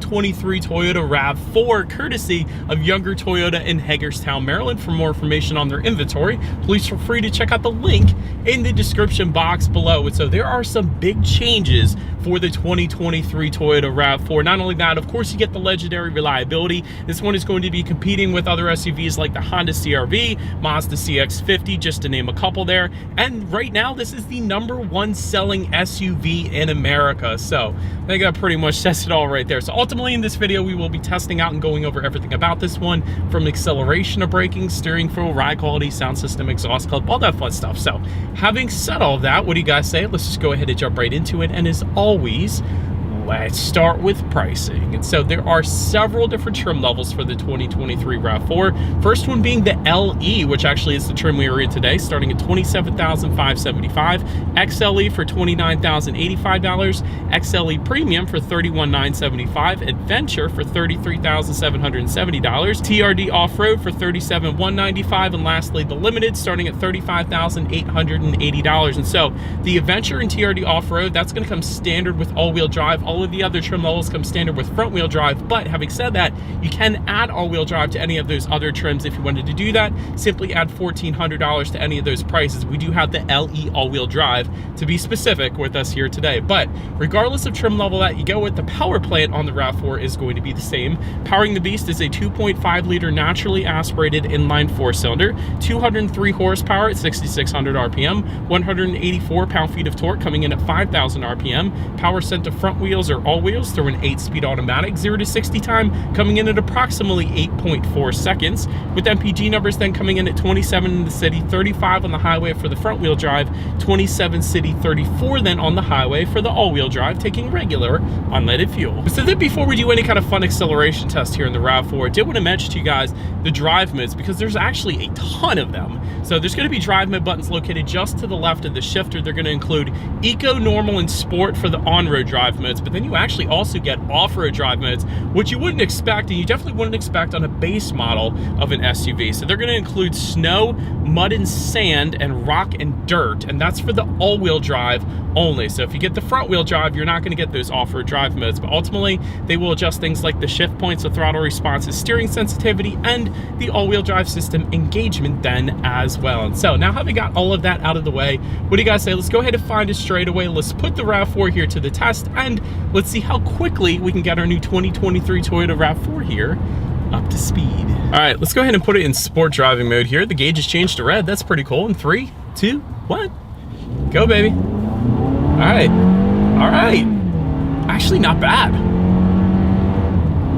2023 Toyota RAV4, courtesy of Younger Toyota in Hagerstown, Maryland. For more information on their inventory, please feel free to check out the link in the description box below. And so there are some big changes for the 2023 Toyota RAV4. Not only that, of course, you get the legendary reliability. This one is going to be competing with other SUVs like the Honda CR-V, Mazda CX-50, just to name a couple there. And right now, this is the #1 selling SUV in America. So I think that pretty much says it all right there. So ultimately in this video, we will be testing out and going over everything about this one, from acceleration to braking, steering feel, ride quality, sound system, exhaust clip, all that fun stuff. So having said all of that, what do you guys say? Let's just go ahead and jump right into it. And as always, let's start with pricing. And so there are several different trim levels for the 2023 RAV4. First one being the LE, which actually is the trim we are in today, starting at $27,575, XLE for $29,085, XLE Premium for $31,975, Adventure for $33,770, TRD Off-Road for $37,195, and lastly the Limited starting at $35,880. And so the Adventure and TRD Off-Road, that's going to come standard with all-wheel drive. All of the other trim levels come standard with front-wheel drive, but having said that, you can add all-wheel drive to any of those other trims if you wanted to do that. Simply add $1,400 to any of those prices. We do have the LE all-wheel drive, to be specific, with us here today. But regardless of trim level that you go with, the power plant on the RAV4 is going to be the same. Powering the beast is a 2.5-liter naturally aspirated inline 4-cylinder, 203 horsepower at 6,600 RPM, 184 pound-feet of torque coming in at 5,000 RPM. Power sent to front wheels or all wheels through an 8-speed automatic. 0 to 60 time coming in at approximately 8.4 seconds, with MPG numbers then coming in at 27 in the city, 35 on the highway for the front wheel drive, 27 city, 34 then on the highway for the all-wheel drive, taking regular unleaded fuel. So then before we do any kind of fun acceleration test here in the RAV4, I did want to mention to you guys the drive modes, because there's actually a ton of them. So there's going to be drive mode buttons located just to the left of the shifter. They're going to include Eco, Normal, and Sport for the on-road drive modes, but then you actually also get off-road drive modes, which you wouldn't expect, and you definitely wouldn't expect on a base model of an SUV. So they're going to include snow, mud and sand, and rock and dirt, and that's for the all-wheel drive only. So if you get the front-wheel drive, you're not going to get those off-road drive modes, but ultimately they will adjust things like the shift points, the throttle responses, steering sensitivity, and the all-wheel drive system engagement then as well. And so now having got all of that out of the way, what do you guys say? Let's go ahead and find it straight away. Let's put the RAV4 here to the test, and let's see how quickly we can get our new 2023 Toyota RAV4 here up to speed. All right, let's go ahead and put it in sport driving mode here. The gauge has changed to red. That's pretty cool. In 3, 2, 1, go, baby. All right. All right. Actually, not bad.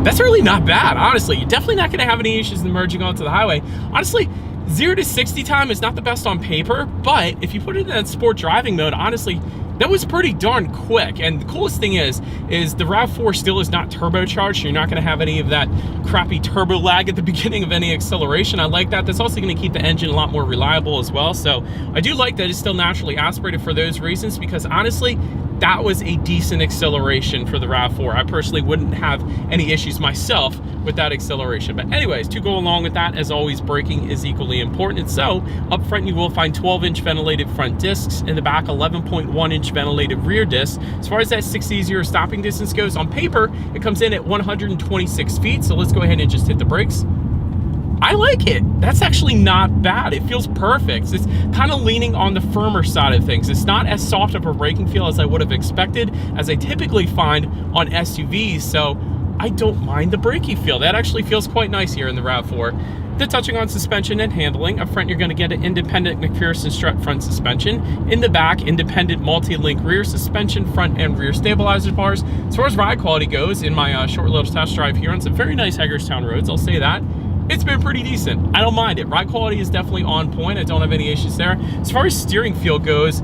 That's really not bad, honestly. You're definitely not going to have any issues in merging onto the highway. Honestly, 0 to 60 time is not the best on paper, but if you put it in that sport driving mode, honestly, that was pretty darn quick. And the coolest thing is the RAV4 still is not turbocharged, so you're not going to have any of that crappy turbo lag at the beginning of any acceleration. I like that. That's also going to keep the engine a lot more reliable as well. So I do like that it's still naturally aspirated for those reasons, because honestly, that was a decent acceleration for the RAV4. I personally wouldn't have any issues myself with that acceleration. But anyways, to go along with that, as always, braking is equally important. And so up front, you will find 12-inch ventilated front discs. In the back, 11.1-inch ventilated rear discs. As far as that 6E0 stopping distance goes, on paper, it comes in at 126 feet. So let's go ahead and just hit the brakes. I like it. That's actually not bad. It feels perfect. It's kind of leaning on the firmer side of things. It's not as soft of a braking feel as I would have expected, as I typically find on SUVs. So I don't mind the braking feel. That actually feels quite nice here in the RAV4. Then touching on suspension and handling, up front you're going to get an independent McPherson strut front suspension. In the back, independent multi-link rear suspension, front and rear stabilizer bars. As far as ride quality goes, in my short little test drive here on some very nice Hagerstown roads, I'll say that, it's been pretty decent. I don't mind it. Ride quality is definitely on point. I don't have any issues there. As far as steering feel goes,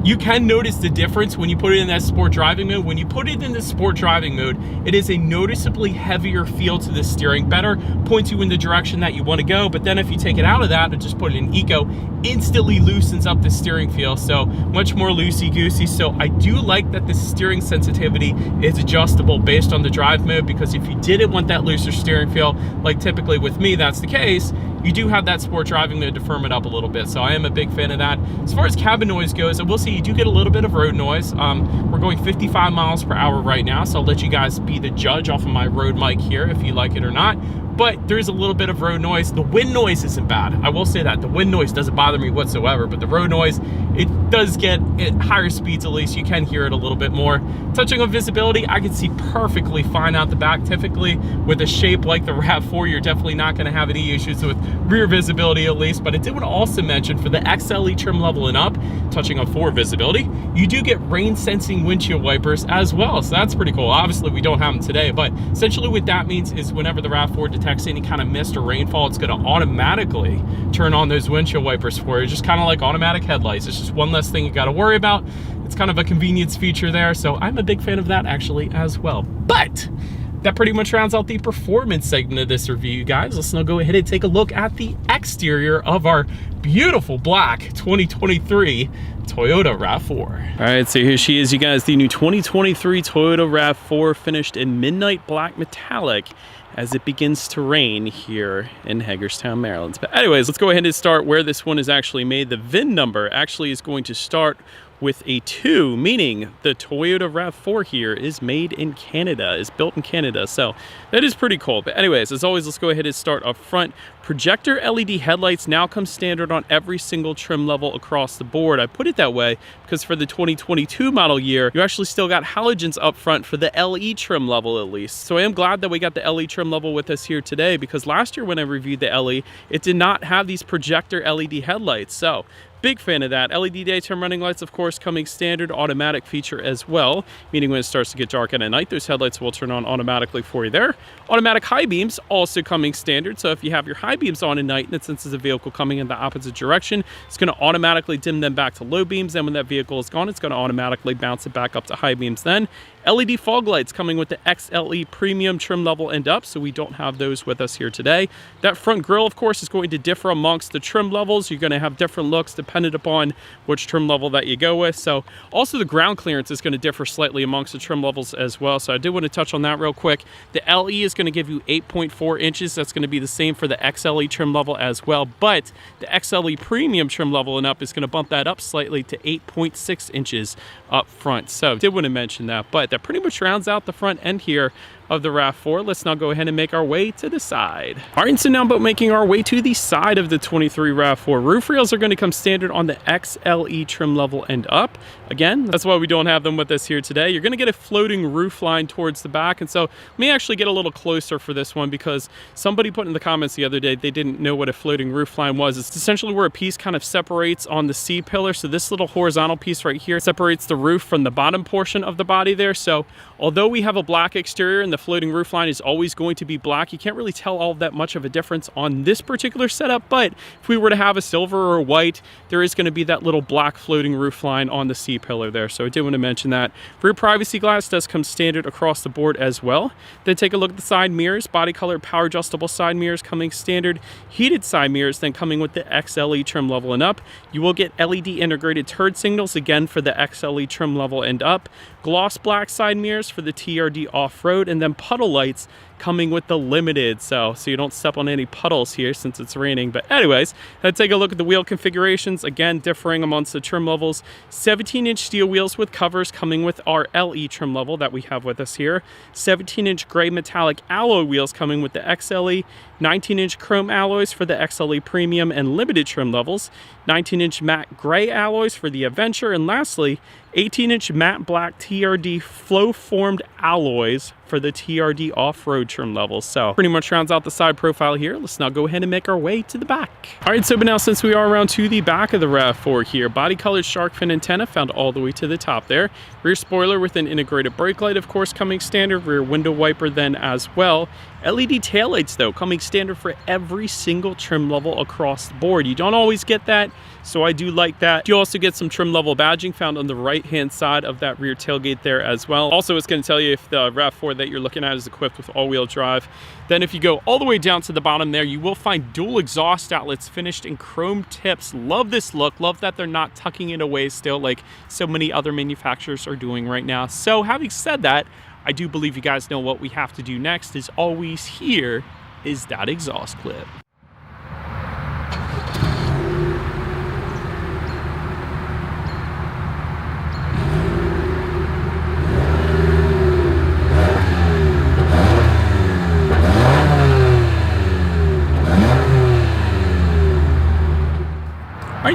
you can notice the difference when you put it in that sport driving mode. When you put it in the sport driving mode, it is a noticeably heavier feel to the steering. Better points you in the direction that you want to go. But then if you take it out of that and just put it in eco, instantly loosens up the steering feel. So much more loosey-goosey. So I do like that the steering sensitivity is adjustable based on the drive mode, because if you didn't want that looser steering feel, like typically with me, that's the case, you do have that sport driving mode to firm it up a little bit. So I am a big fan of that. As far as cabin noise goes, I will say you do get a little bit of road noise. We're going 55 miles per hour right now, so I'll let you guys be the judge off of my Rode mic here if you like it or not. But there is a little bit of road noise. The wind noise isn't bad. I will say that. The wind noise doesn't bother me whatsoever, but the road noise, it does get at higher speeds at least. You can hear it a little bit more. Touching on visibility, I can see perfectly fine out the back. Typically, with a shape like the RAV4, you're definitely not gonna have any issues with rear visibility at least. But I did want to also mention for the XLE trim level and up, touching on forward visibility, you do get rain sensing windshield wipers as well. So that's pretty cool. Obviously, we don't have them today, but essentially what that means is whenever the RAV4 detects any kind of mist or rainfall, it's going to automatically turn on those windshield wipers for you, just kind of like automatic headlights. It's just one less thing you got to worry about. It's kind of a convenience feature there, so I'm a big fan of that actually as well. But that pretty much rounds out the performance segment of this review, you guys. Let's now go ahead and take a look at the exterior of our beautiful black 2023 Toyota RAV4. All right, so here she is, you guys, the new 2023 Toyota RAV4 finished in midnight black metallic as it begins to rain here in Hagerstown, Maryland. But anyways, let's go ahead and start where this one is actually made. The VIN number actually is going to start with a 2, meaning the Toyota RAV4 here is made in Canada, is built in Canada. So that is pretty cool. But anyways, as always, let's go ahead and start up front. Projector LED headlights now come standard on every single trim level across the board. I put it that way because for the 2022 model year, you actually still got halogens up front for the LE trim level at least. So I am glad that we got the LE trim level with us here today, because last year when I reviewed the LE, it did not have these projector LED headlights. So big fan of that. LED daytime running lights, of course, coming standard, automatic feature as well, meaning when it starts to get dark at night, those headlights will turn on automatically for you there. Automatic high beams also coming standard. So if you have your high beams on at night and it senses a vehicle coming in the opposite direction, it's going to automatically dim them back to low beams. And when that vehicle is gone, it's going to automatically bounce it back up to high beams then. LED fog lights coming with the XLE premium trim level and up, so we don't have those with us here today. That front grille, of course, is going to differ amongst the trim levels. You're going to have different looks dependent upon which trim level that you go with. So also the ground clearance is going to differ slightly amongst the trim levels as well. So I did want to touch on that real quick. The LE is going to give you 8.4 inches. That's going to be the same for the XLE trim level as well. But the XLE premium trim level and up is going to bump that up slightly to 8.6 inches up front. So I did want to mention that, but that pretty much rounds out the front end here of the RAV4. Let's now go ahead and make our way to the side. All right, so now about making our way to the side of the 23 RAV4. Roof rails are going to come standard on the XLE trim level and up. Again, that's why we don't have them with us here today. You're going to get a floating roof line towards the back. And so let me actually get a little closer for this one, because somebody put in the comments the other day they didn't know what a floating roof line was. It's essentially where a piece kind of separates on the C-pillar. So this little horizontal piece right here separates the roof from the bottom portion of the body there. So although we have a black exterior and the floating roof line is always going to be black, you can't really tell all that much of a difference on this particular setup. But if we were to have a silver or a white, there is going to be that little black floating roof line on the C-pillar there. So I did want to mention that. Rear privacy glass does come standard across the board as well. Then take a look at the side mirrors. Body color power adjustable side mirrors coming standard. Heated side mirrors then coming with the XLE trim level and up. You will get LED integrated turn signals again for the XLE trim level and up. Gloss black side mirrors for the TRD off-road, and then puddle lights coming with the limited, so you don't step on any puddles here since it's raining. But anyways, let's take a look at the wheel configurations, again differing amongst the trim levels. 17-inch steel wheels with covers coming with our LE trim level that we have with us here. 17-inch gray metallic alloy wheels coming with the XLE. 19-inch chrome alloys for the XLE premium and limited trim levels. 19-inch matte gray alloys for the Adventure, and lastly 18-inch matte black TRD flow formed alloys for the TRD off-road trim levels. So pretty much rounds out the side profile here. Let's now go ahead and make our way to the back. All right, so but now since we are around to the back of the RAV4 here, body colored shark fin antenna found all the way to the top there. Rear spoiler with an integrated brake light, of course, coming standard. Rear window wiper then as well. LED taillights though coming standard for every single trim level across the board. You don't always get that, so I do like that. You also get some trim level badging found on the right hand side of that rear tailgate there as well. Also, it's going to tell you if the RAV4 that you're looking at is equipped with all-wheel drive. Then if you go all the way down to the bottom there, you will find dual exhaust outlets finished in chrome tips. Love this look. Love that they're not tucking it away still like so many other manufacturers are doing right now. So having said that, I do believe you guys know what we have to do next. Is always here is that exhaust clip.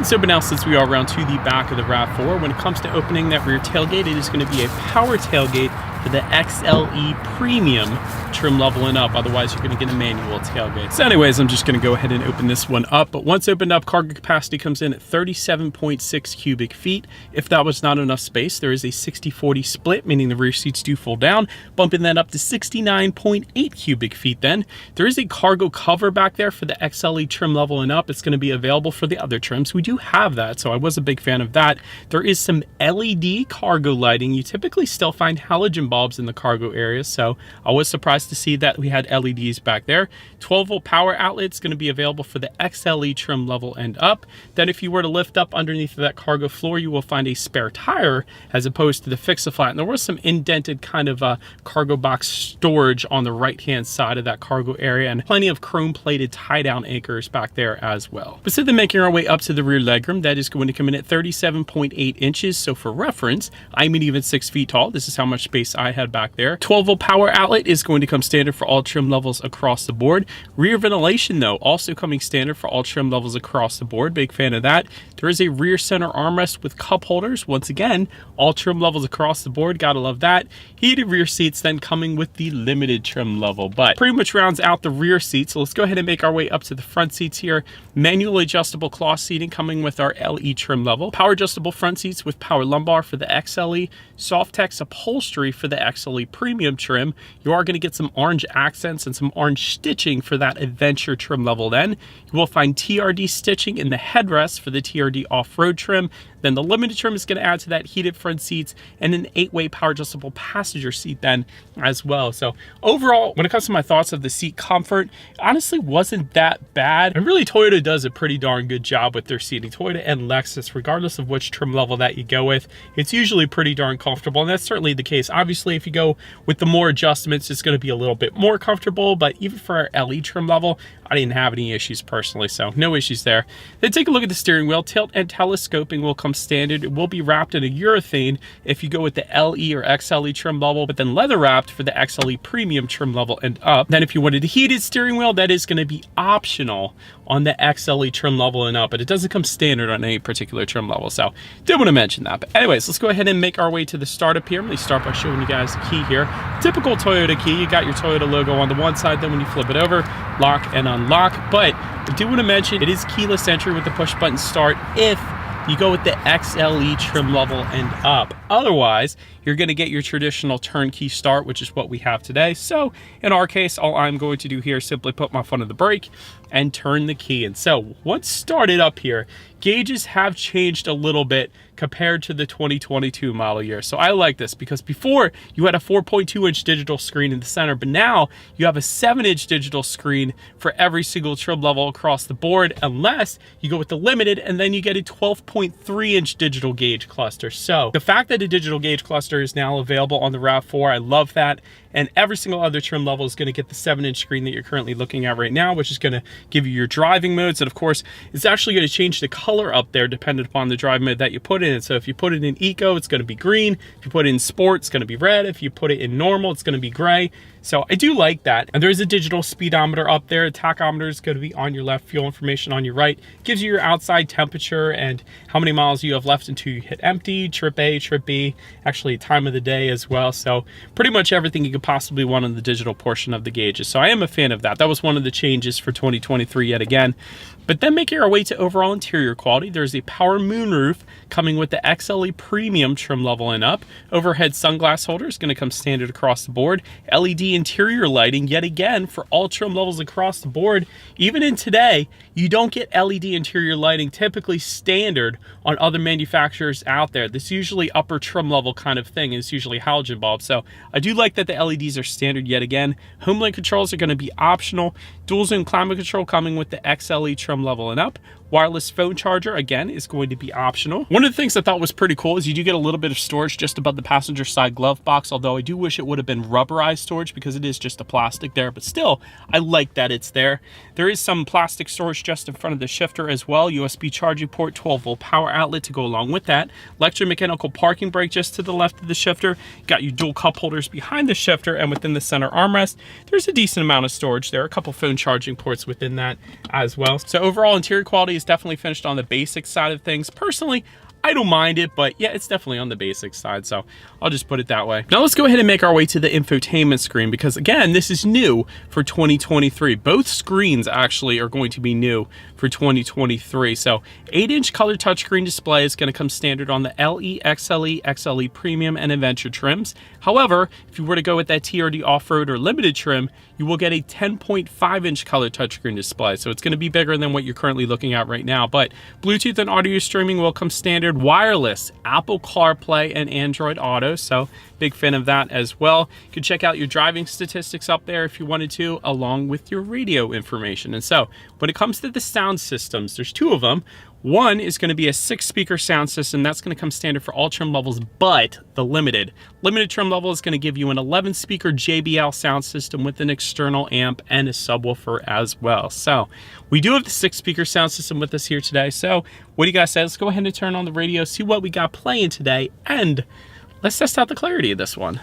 Alright, so but now since we are around to the back of the RAV4, when it comes to opening that rear tailgate, it is going to be a power tailgate for the XLE Premium trim level and up. Otherwise, you're going to get a manual tailgate. So anyways, I'm just going to go ahead and open this one up. But once opened up, cargo capacity comes in at 37.6 cubic feet. If that was not enough space, there is a 60-40 split, meaning the rear seats do fold down, bumping that up to 69.8 cubic feet then. There is a cargo cover back there for the XLE trim level and up. It's going to be available for the other trims. We do have that, so I was a big fan of that. There is some LED cargo lighting. You typically still find halogen bulbs in the cargo area, so I was surprised to see that we had LEDs back there. 12-volt power outlet's going to be available for the XLE trim level and up. Then if you were to lift up underneath of that cargo floor, you will find a spare tire as opposed to the fix-a-flat. And there was some indented kind of cargo box storage on the right-hand side of that cargo area, and plenty of chrome-plated tie-down anchors back there as well. But so then making our way up to the rear legroom, that is going to come in at 37.8 inches. So for reference, I'm an even 6 feet tall. This is how much space I had back there. 12-volt power outlet is going to come standard for all trim levels across the board. Rear ventilation though, also coming standard for all trim levels across the board. Big fan of that. There is a rear center armrest with cup holders. Once again, all trim levels across the board. Gotta love that. Heated rear seats then coming with the limited trim level, but pretty much rounds out the rear seats. So let's go ahead and make our way up to the front seats here. Manually adjustable cloth seating coming with our LE trim level. Power adjustable front seats with power lumbar for the XLE. Softex upholstery for the XLE Premium trim. You are going to get some orange accents and some orange stitching for that Adventure trim level then. You will find TRD stitching in the headrest for the TRD off-road trim. Then the limited trim is going to add to that heated front seats and an 8-way power adjustable passenger seat then as well. So overall, when it comes to my thoughts of the seat comfort, honestly wasn't that bad. And really Toyota does a pretty darn good job with their seating. Toyota and Lexus, regardless of which trim level that you go with, it's usually pretty darn comfortable. And that's certainly the case. Obviously, if you go with the more adjustments, it's going to be a little bit more comfortable. But even for our LE trim level, I didn't have any issues personally, so no issues there. Then take a look at the steering wheel. Tilt and telescoping will come standard. It will be wrapped in a urethane if you go with the LE or XLE trim level, but then leather wrapped for the XLE Premium trim level and up. Then if you wanted a heated steering wheel, that is going to be optional on the XLE trim level and up, but it doesn't come standard on any particular trim level, so did want to mention that. But anyways, let's go ahead and make our way to the startup here. I'm going to start by showing you guys the key here. Typical Toyota key. You got your Toyota logo on the one side, then when you flip it over, lock and unlock. But I do want to mention it is keyless entry with the push button start if you go with the XLE trim level and up. Otherwise, you're going to get your traditional turnkey start, which is what we have today. So in our case, all I'm going to do here is simply put my foot on the brake and turn the key. And so once started up here, gauges have changed a little bit compared to the 2022 model year. So I like this because before you had a 4.2-inch digital screen in the center, but now you have a 7-inch digital screen for every single trim level across the board, unless you go with the limited, and then you get a 12.3-inch digital gauge cluster. So the fact that a digital gauge cluster is now available on the RAV4, I love that. And every single other trim level is going to get the 7-inch screen that you're currently looking at right now, which is going to give you your driving modes. And of course, it's actually going to change the color up there dependent upon the drive mode that you put in. So if you put it in Eco, it's going to be green. If you put it in Sport, it's going to be red. If you put it in Normal, it's going to be gray. So I do like that. And there's a digital speedometer up there. A tachometer is going to be on your left, fuel information on your right. It gives you your outside temperature and how many miles you have left until you hit empty, trip A, trip B, actually time of the day as well. So pretty much everything you could possibly want on the digital portion of the gauges. So I am a fan of that. That was one of the changes for 2023 yet again. But then making our way to overall interior quality, there's a power moonroof coming with the XLE Premium trim level and up. Overhead sunglass holder is going to come standard across the board. LED interior lighting, yet again, for all trim levels across the board. Even in today, you don't get LED interior lighting typically standard on other manufacturers out there. This is usually upper trim level kind of thing. It's usually halogen bulbs. So I do like that the LEDs are standard yet again. HomeLink controls are going to be optional. Dual zone climate control coming with the XLE trim level and up. Wireless phone charger, again, is going to be optional. One of the things I thought was pretty cool is you do get a little bit of storage just above the passenger side glove box, although I do wish it would have been rubberized storage because it is just a plastic there, but still, I like that it's there. There is some plastic storage just in front of the shifter as well. USB charging port, 12-volt power outlet to go along with that. Electromechanical parking brake just to the left of the shifter. Got your dual cup holders behind the shifter and within the center armrest. There's a decent amount of storage there. A couple phone charging ports within that as well. So overall, interior quality is definitely finished on the basic side of things. Personally, I don't mind it, but yeah, it's definitely on the basic side, so I'll just put it that way. Now let's go ahead and make our way to the infotainment screen, because again, this is new for 2023. Both screens actually are going to be new for 2023. So 8-inch color touchscreen display is going to come standard on the LE, XLE, XLE Premium, and Adventure trims. However, if you were to go with that TRD Off-Road or Limited trim, you will get a 10.5-inch color touchscreen display. So it's going to be bigger than what you're currently looking at right now. But Bluetooth and audio streaming will come standard. Wireless, Apple CarPlay, and Android Auto. So big fan of that as well. You can check out your driving statistics up there if you wanted to, along with your radio information. And so when it comes to the sound systems, there's two of them. One is going to be a 6-speaker sound system. That's going to come standard for all trim levels, but the limited trim level is going to give you an 11-speaker JBL sound system with an external amp and a subwoofer as well. So we do have the 6-speaker sound system with us here today. So what do you guys say? Let's go ahead and turn on the radio, see what we got playing today, and let's test out the clarity of this one.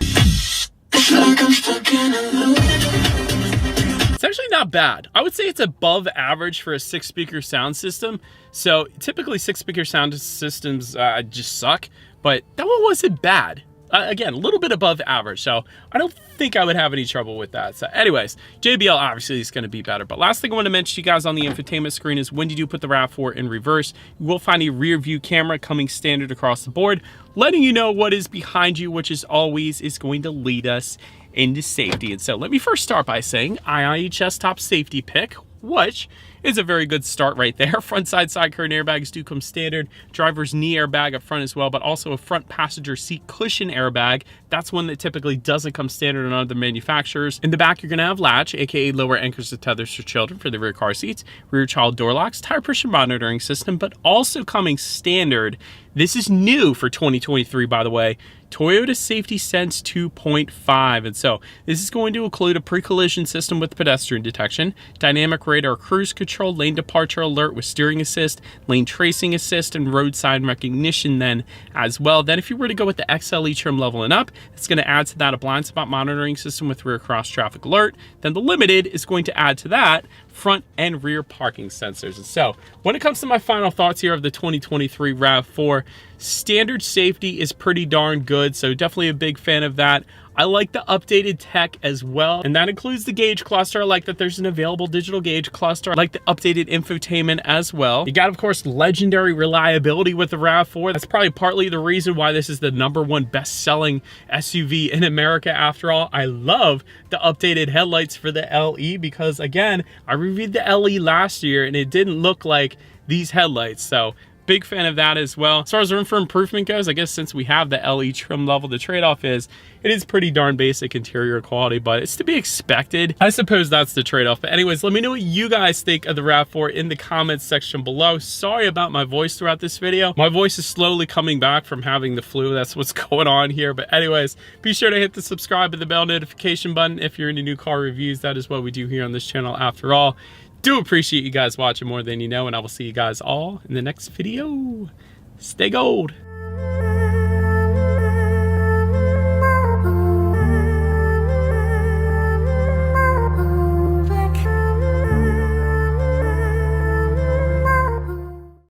It's actually not bad. I would say it's above average for a 6-speaker sound system. So typically 6-speaker sound systems just suck, but that one wasn't bad. Again, a little bit above average, so I don't think I would have any trouble with that. So anyways, JBL obviously is going to be better. But last thing I want to mention to you guys on the infotainment screen is when you do put the RAV4 in reverse, you will find a rear view camera coming standard across the board, letting you know what is behind you, which is always going to lead us into safety. And so let me first start by saying IIHS top safety pick, which is a very good start right there. Front side curtain airbags do come standard. Driver's knee airbag up front as well, but also a front passenger seat cushion airbag. That's one that typically doesn't come standard on other manufacturers. In the back, you're gonna have latch, aka lower anchors to tethers for children for the rear car seats, rear child door locks, tire pressure monitoring system, but also coming standard. This is new for 2023, by the way, Toyota Safety Sense 2.5. And so this is going to include a pre-collision system with pedestrian detection, dynamic radar cruise control, lane departure alert with steering assist, lane tracing assist, and roadside recognition then as well. Then if you were to go with the XLE trim level and up, it's going to add to that a blind spot monitoring system with rear cross traffic alert. Then the Limited is going to add to that front and rear parking sensors. And so when it comes to my final thoughts here of the 2023 RAV4, standard safety is pretty darn good, so definitely a big fan of that. I like the updated tech as well, and that includes the gauge cluster. I like that there's an available digital gauge cluster. I like the updated infotainment as well. You got, of course, legendary reliability with the RAV4. That's probably partly the reason why this is the #1 best-selling SUV in America after all. I love the updated headlights for the LE because, again, I reviewed the LE last year and it didn't look like these headlights, so big fan of that as well. As far as room for improvement goes, I guess since we have the LE trim level, the trade-off is it is pretty darn basic interior quality, but it's to be expected. I suppose that's the trade-off. But anyways, let me know what you guys think of the RAV4 in the comments section below. Sorry about my voice throughout this video. My voice is slowly coming back from having the flu. That's what's going on here. But anyways, be sure to hit the subscribe and the bell notification button if you're into new car reviews. That is what we do here on this channel after all. Do appreciate you guys watching more than you know, and I will see you guys all in the next video. Stay gold.